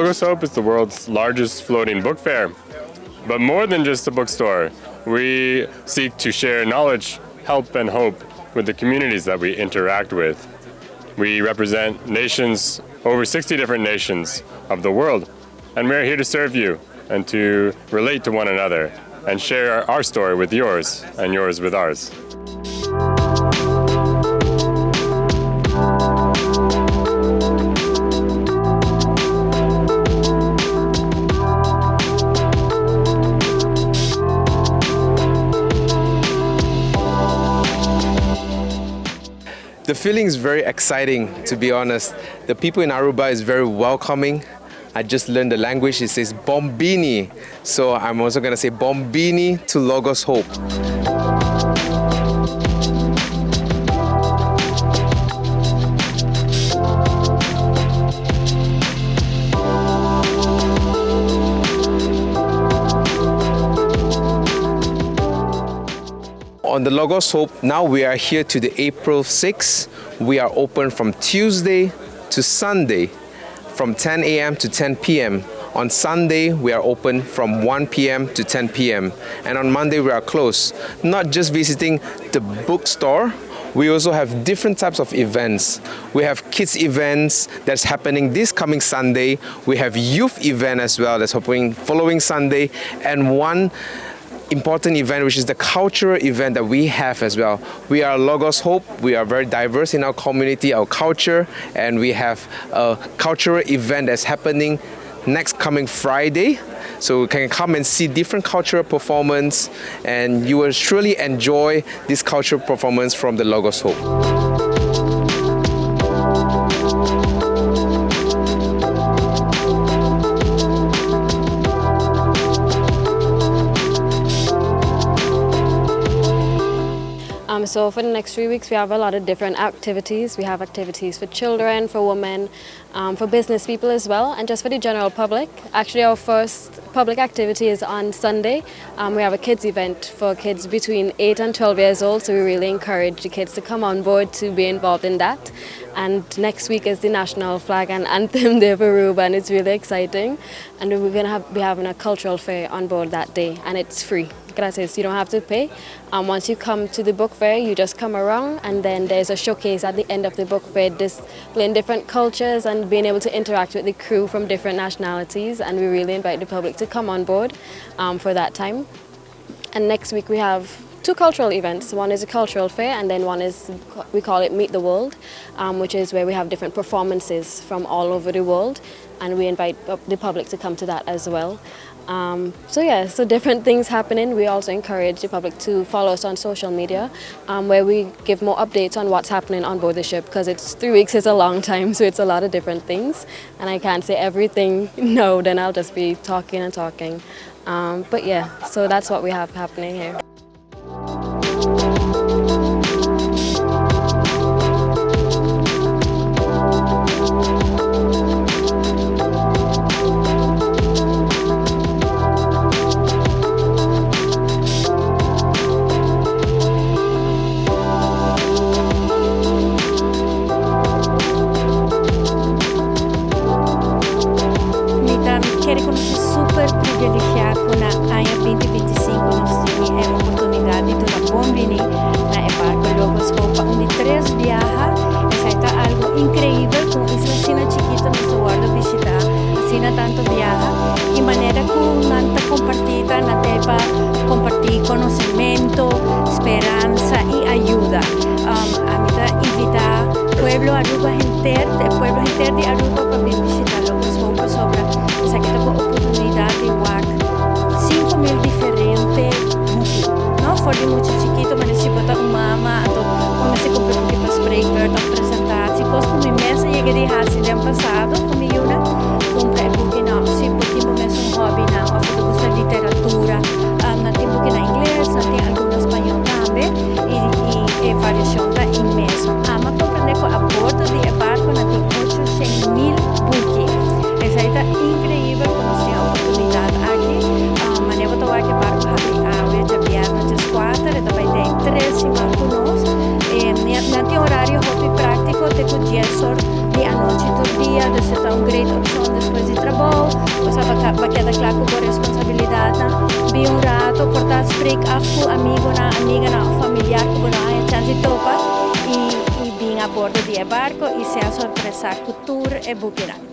Logos Hope is the world's largest floating book fair. But more than just a bookstore, we seek to share knowledge, help, and hope with the communities that we interact with. We represent nations, over 60 different nations of the world, and we're here to serve you and to relate to one another and share our story with yours and yours with ours. The feeling is very exciting, to be honest. The people in Aruba is very welcoming. I just learned the language. It says Bombini. So I'm also going to say Bombini to Logos Hope. On the Logos Hope, now we are here to the April 6th. We are open from Tuesday to Sunday, from 10 a.m. to 10 p.m. On Sunday, we are open from 1 p.m. to 10 p.m. And on Monday, we are closed. Not just visiting the bookstore, we also have different types of events. We have kids events that's happening this coming Sunday. We have youth event as well that's happening following Sunday. And one important event, which is the cultural event that we have as well. We are Logos Hope. We are very diverse in our community, our culture, and we have a cultural event that's happening next coming Friday. So you can come and see different cultural performance, and you will surely enjoy this cultural performance from the Logos Hope. So for the next 3 weeks, we have a lot of different activities. We have activities for children, for women, for business people as well, and just for the general public. Actually, our first public activity is on Sunday. We have a kids event for kids between 8 and 12 years old, so we really encourage the kids to come on board to be involved in that. And next week is the National Flag and Anthem Day for Aruba, and it's really exciting. And we're going to be having a cultural fair on board that day, and it's free. Gratis, you don't have to pay. Once you come to the book fair, you just come around, and then there's a showcase at the end of the book fair displaying different cultures and being able to interact with the crew from different nationalities, and we really invite the public to come on board for that time. And next week we have 2 cultural events. One is a cultural fair, and then one is, we call it Meet the World, which is where we have different performances from all over the world, and we invite the public to come to that as well. So different things happening. We also encourage the public to follow us on social media, where we give more updates on what's happening on board the ship, because 3 weeks is a long time, so it's a lot of different things, and I can't say everything no, then I'll just be talking and talking. But yeah, so that's what we have happening here. pueblo Aruba de Aruba para visitar Logos Hope sobre essa oportunidade de WAC 5.000 diferentes buki. Não foi de muito chiquito, mas se botar uma mama, então como se compra buki para spreker, para apresentar, se costa uma imensa chega de raça de ano passado, comigo na compra buki não, se buki começa hobby não, a foto gosta de literatura, não tem buki na inglês, não tem algum espanhol também e variação da imensa. Ama compreender com a bordo de Barco não tem 800.000 buki. Essa aí tá incrível quando tem a oportunidade aqui. Mas eu vou tomar que Barco abre de viernes às 4, e também tem 3 semanas conosco. Não tem horário hobby prático, tem o dia só de a noite do dia, de ser uma grande opção depois de trabalho. vai quedar claro com responsabilidade, bem um rato, portar spreek af com amigo na amiga na familiar que vai a chance topa e bem a bordo de barco e se a surpresa cultura e buki.